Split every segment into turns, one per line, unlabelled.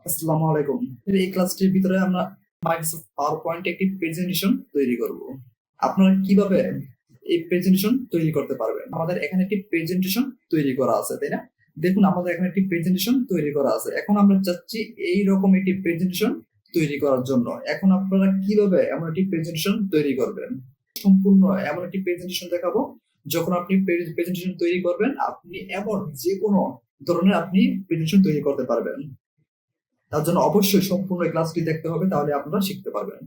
আসসালামু আলাইকুম। এই ক্লাসটির ভিতরে আমরা মাইক্রোসফট পাওয়ার পয়েন্ট একটি প্রেজেন্টেশন তৈরি করব। আপনারা কিভাবে এই প্রেজেন্টেশন তৈরি করতে পারবেন? আমাদের এখানে একটি প্রেজেন্টেশন তৈরি করা আছে, তাই না? দেখুন, আমাদের এখানে একটি প্রেজেন্টেশন তৈরি করা আছে। এখন আমরা চাচ্ছি এই রকম একটি প্রেজেন্টেশন তৈরি করার জন্য। এখন আপনারা কিভাবে এমন একটি প্রেজেন্টেশন তৈরি করবেন? সম্পূর্ণ এমন একটি প্রেজেন্টেশন দেখাবো। যখন আপনি প্রেজেন্টেশন তৈরি করবেন, আপনি এমন যে কোনো ধরনের আপনি প্রেজেন্টেশন তৈরি করতে পারবেন। তার জন্য অবশ্যই সম্পূর্ণ ক্লাসটি দেখতে হবে, তাহলে আপনারা শিখতে পারবেন।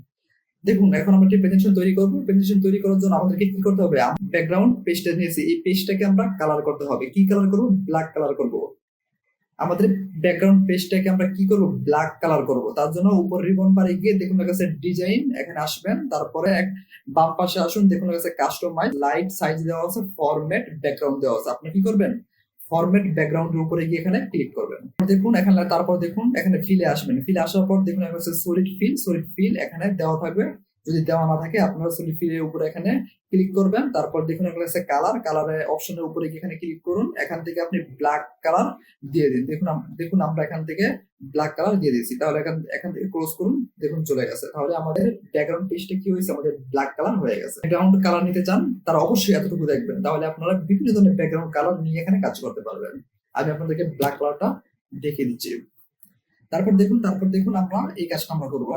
দেখুন, এখন আমরা একটা প্রেজেন্টেশন তৈরি করব। প্রেজেন্টেশন তৈরি করার জন্য আমাদেরকে কি করতে হবে? ব্যাকগ্রাউন্ড পেজটা নিয়েছি, এই পেজটাকে আমরা কালার করতে হবে। কি কালার করব? ব্ল্যাক কালার করব। আমাদের ব্যাকগ্রাউন্ড পেজটাকে আমরা কি করব? ব্ল্যাক কালার করব। তার জন্য উপর রিবন বারে গিয়ে দেখুন কাছে ডিজাইন, এখানে আসবেন। তারপরে বাম পাশে আসুন, দেখুন কাছে কাস্টমাইজ, লাইট সাইজ দেওয়া আছে, ফরম্যাট ব্যাকগ্রাউন্ড দেওয়া আছে। আপনি কি করবেন? ফরম্যাট ব্যাকগ্রাউন্ডের উপরে গিয়ে এখানে ক্লিক করবেন। দেখুন এখানে, তারপর দেখুন এখানে ফিলে আসবেন। ফিলে আসার পর দেখুন এখানে সলিড ফিল এখানে দেওয়া থাকবে। যদি দেওয়া না থাকে, আপনারা সলিড ফিলের উপরে এখানে ক্লিক করবেন। তারপর দেখুন এখানে আছে কালারের অপশনের উপরে গিয়ে এখানে ক্লিক করুন। এখান থেকে আপনি ব্ল্যাক কালার দিয়ে দিন। দেখুন আমরা এখান থেকে ব্ল্যাক কালার দিয়ে দিয়েছি। তাহলে এখান থেকে ক্লোজ করুন। দেখুন চলে গেছে। তাহলে আমাদের ব্যাকগ্রাউন্ড পেজটা কি হয়েছে? আমাদের ব্ল্যাক কালার হয়ে গেছে। ব্যাকগ্রাউন্ড কালার নিতে চান তারা অবশ্যই এতটুকু দেখবেন, তাহলে আপনারা বিভিন্ন ধরনের ব্যাকগ্রাউন্ড কালার নিয়ে এখানে কাজ করতে পারবেন। আমি আপনাদেরকে ব্ল্যাক কালারটা দেখিয়ে দিচ্ছি। তারপর দেখুন আমরা এই কাজটা আমরা করবো।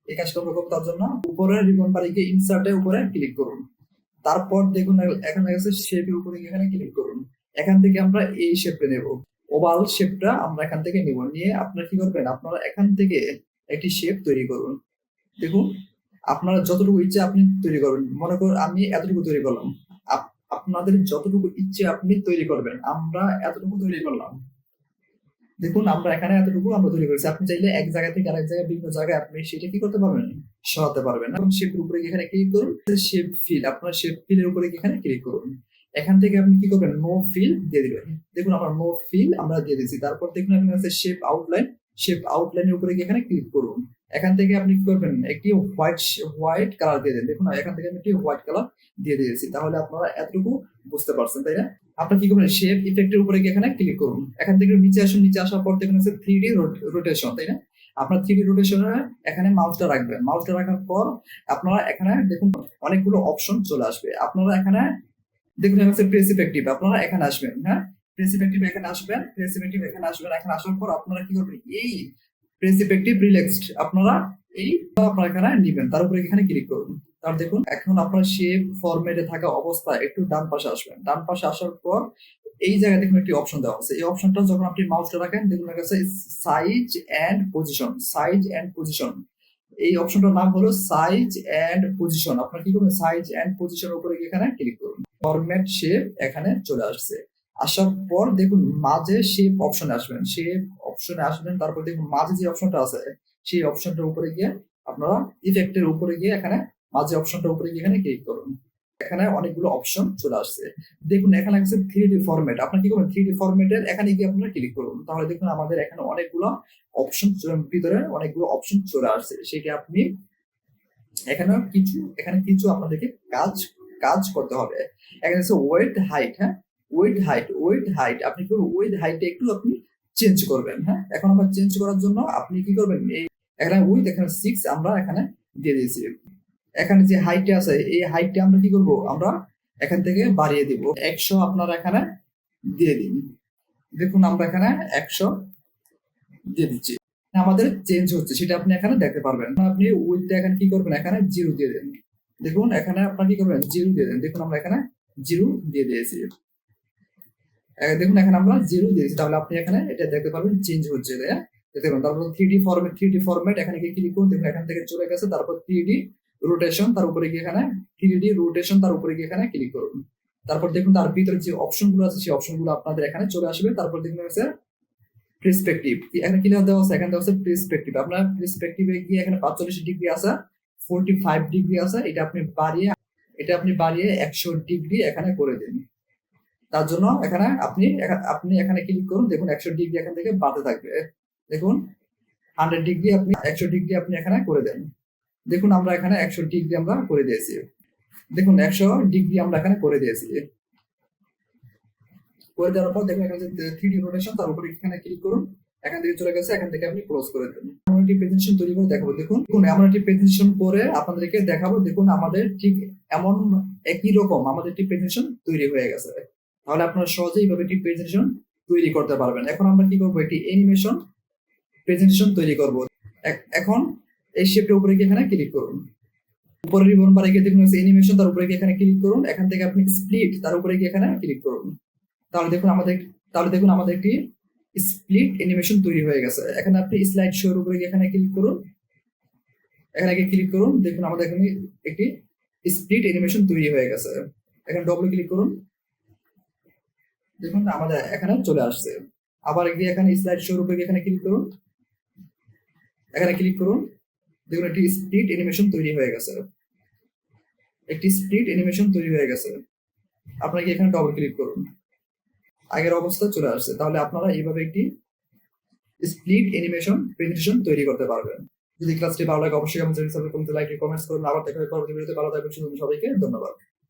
এই কাজটা আমরা করবো, তার জন্য উপরে রিবন বারে গিয়ে ইনসার্টের উপরে ক্লিক করুন। তারপর দেখুন এখানে আছে শেপের উপরে গিয়ে এখানে ক্লিক করুন। এখান থেকে আমরা এই শেপটা নেব, ওভাল শেপটা আমরা এখান থেকে নেব। নিয়ে আপনারা কি করবেন? আপনারা এখান থেকে একটি শেপ তৈরি করুন। দেখুন, আপনারা যতটুকু ইচ্ছে আপনি তৈরি করবেন। মনে করুন আমি এতটুকু তৈরি করলাম, আপনাদের যতটুকু ইচ্ছে আপনি তৈরি করবেন। আমরা এতটুকু তৈরি করলাম। দেখুন আমরা এখানে এতটুকু আমরা তৈরি করেছি। আপনি চাইলে এক জায়গা থেকে আরেক জায়গায়, বিভিন্ন জায়গায় আপনি সেটা কি করতে পারবেন? সরাতে পারবেন। এখন শেপের উপরে এখানে ক্লিক করুন। শেপ ফিল, আপনার শেপ ফিলের উপরে এখানে ক্লিক করুন। এখান থেকে আপনি কি করবেন? নো ফিল দিয়ে দিবেন। দেখুন আমরা নো ফিল আমরা দিয়ে দিয়েছি। তারপর দেখুন এখানে আছে শেপ আউটলাইন। শেপ আউটলাইনের উপরে এখানে ক্লিক করুন। এখান থেকে আপনি কি করবেন? একটি হোয়াইট কালার দিয়ে দেন। দেখুন এখান থেকে আমি একটি হোয়াইট কালার দিয়ে দিয়েছি। তাহলে আপনারা এতটুকু বুঝতে পারছেন, তাই না? আপনি কি করবেন? শেপ ইফেক্টের উপরে এখানে ক্লিক করুন। এখান থেকে নিচে আসুন। নিচে আসার পর দেখুন আছে 3D রোটেশন, তাই না? আপনার 3D রোটেশনে এখানে মাউসটা রাখবেন। মাউসটা রাখার পর আপনারা এখানে দেখুন অনেকগুলো অপশন চলে আসবে। আপনারা এখানে দেখুন হচ্ছে প্রেসপেক্টিভ, আপনারা এখানে আসবেন। হ্যাঁ, প্রেসপেক্টিভ এখানে আসবেন। এখানে আসার পর আপনারা কি করবেন? এই প্রেসপেক্টিভ রিল্যাক্সড আপনারা আপনারা এখানে নিবেন। তার উপরে এখানে ক্লিক করুন। তার দেখুন এখন আপনার শেপ ফরম্যাটে থাকা অবস্থায় একটু ডান পাশে আসবেন। ডান পাশে আসার পর এই জায়গায় দেখুন একটি অপশন দেওয়া আছে। এই অপশনটা যখন আপনি মাউসটা রাখেন, দেখুন কাছে সাইজ এন্ড পজিশন। এই অপশনটার নাম হলো সাইজ এন্ড পজিশন। আপনারা কি করবেন? সাইজ এন্ড পজিশনের উপরে এখানে ক্লিক করুন। ফরম্যাট শেপ এখানে চলে আসছে। আসার পর দেখুন মাঝে শেপ অপশনে আসবেন। তারপর দেখুন মাঝে যে অপশনটা আছে, সেই অপশনটার উপরে গিয়ে আপনারা ইফেক্টের উপরে গিয়ে এখানে মাঝে অপশনটার উপরে গিয়ে এখানে ক্লিক করুন। এখানে অনেকগুলো অপশন চলে আসছে। দেখুন এখানে আছে 3D ফরম্যাট। আপনারা কি করবেন? 3D ফরম্যাটের এখানে গিয়ে আপনারা ক্লিক করুন। তাহলে দেখুন আমাদের এখানে অনেকগুলো অপশন ভিতরে অনেকগুলো অপশন চলে আসছে। সেটা আপনি এখানে কিছু আপনাদেরকে কাজ করতে হবে। এখানে আছে ওয়েট হাইট। হ্যাঁ, ওয়েট হাইট আপনি কি করবেন? ওয়েট হাইটে একটু আপনি চেঞ্জ করবেন। হ্যাঁ, এখন আবার চেঞ্জ করার জন্য আপনি কি করবেন? এই এখানে এখানে 6 আমরা এখানে দিয়ে দিয়েছি। এখানে যে হাইটে আছে, এই হাইটটা আমরা কি করব? আমরা এখান থেকে বাড়িয়ে দিব। 100 আপনারা এখানে দিয়ে দিন। দেখুন আমরা এখানে 100 দিয়ে দিচ্ছি। আমাদের চেঞ্জ হচ্ছে, সেটা আপনি এখানে দেখতে পারবেন। আপনি উইথটা এখানে কি করবেন? এখানে 0 দিয়ে দেন। দেখুন এখানে আপনারা কি করবেন? 0 দিয়ে দেন। দেখুন আমরা এখানে 0 দিয়ে দিয়েছি। দেখুন এখানে আমরা 0 দিয়েছি। তাহলে আপনি এখানে এটা দেখতে পারবেন চেঞ্জ হচ্ছে। দেখুন তারপর 3D ফরম্যাট এখানে গিয়ে ক্লিক করুন। দেখুন এখান থেকে চলে গেছে। তারপর 3D রোটেশন, তার উপরে গিয়ে এখানে 3D রোটেশন, তার উপরে গিয়ে এখানে ক্লিক করুন। তারপর দেখুন তার ভিতরে যে অপশনগুলো আছে, সেই অপশনগুলো আপনাদের এখানে চলে আসবে। তারপর দেখুন আছে প্রেসপেক্টিভ। এখানে কি দেওয়া আছে? এখানে দেওয়া আছে প্রেসপেক্টিভ। আপনার প্রেসপেক্টিভে গিয়ে এখানে 45 ডিগ্রি আছে, 45 ডিগ্রি আছে। এটা আপনি বাড়িয়ে 100 ডিগ্রি এখানে করে দিন। তার জন্য এখানে আপনি এখানে ক্লিক করুন। দেখুন 100 ডিগ্রি এখান থেকে বাড়তে থাকবে। দেখুন 100 ডিগ্রি আপনি 100 ডিগ্রি আপনি এখানে করে দেন। দেখুন আমরা এখানে 100 ডিগ্রি আমরা করে দিয়েছি। দেখুন 100 ডিগ্রি আমরা এখানে করে দিয়েছি। করে দেওয়ার পর দেখুন এখানে 3D রোটেশন, তার উপরে এখানে ক্লিক করুন। এখান থেকে চলে গেছে, এখান থেকে আপনি ক্লোজ করে দেন। এমন একটি প্রেজেন্টেশন তৈরি করে দেখাবো। দেখুন এমন একটি প্রেজেন্টেশন করে আপনাদেরকে দেখাবো। দেখুন আমাদের ঠিক এমন একই রকম আমাদের একটি প্রেজেন্টেশন তৈরি হয়ে গেছে। তাহলে আপনারা সহজেই এইভাবে একটি প্রেজেন্টেশন তৈরি করতে পারবেন। এখন আমরা কি করবো, একটি অ্যানিমেশন প্রেজেন্টেশন তৈরি করব। এখন এই শেপের উপরে গিয়ে এখানে ক্লিক করুন। উপরে রিবন বারে গিয়ে দেখুন অ্যানিমেশন, তার উপরে গিয়ে এখানে ক্লিক করুন। এখান থেকে আপনি স্প্লিট, তার উপরে গিয়ে এখানে ক্লিক করুন। তাহলে দেখুন আমাদের একটি স্প্লিট অ্যানিমেশন তৈরি হয়ে গেছে। এখানে আপনি স্লাইড শো এর উপরে গিয়ে এখানে ক্লিক করুন। এখানে গিয়ে ক্লিক করুন। দেখুন আমাদের এখানে একটি স্প্লিট অ্যানিমেশন তৈরি হয়ে গেছে। এখানে ডবল ক্লিক করুন। দেখুন আমাদের এখানে চলে আসছে। আবার গিয়ে এখানে স্লাইড শো এর উপরে গিয়ে এখানে ক্লিক করুন। এখানে ক্লিক করুন। দেখুন একটি স্প্লিট অ্যানিমেশন তৈরি হয়ে গেছে। একটি স্প্লিট অ্যানিমেশন তৈরি হয়ে গেছে। আপনাকে এখানে ডবল ক্লিক করুন। আগের অবস্থা চলে আসছে। তাহলে আপনারা এইভাবে একটি স্প্লিট অ্যানিমেশন প্রেজেন্টেশন তৈরি করতে পারবেন। যদি ক্লাসটি ভালো লাগে অবশ্যই আমাদের চ্যানেলটি সাবস্ক্রাইব করুন, লাইক কমেন্টস করুন। আবার দেখা হবে পরবর্তী ভিডিওতে। ভালো থাকবেন সবাইকে, ধন্যবাদ।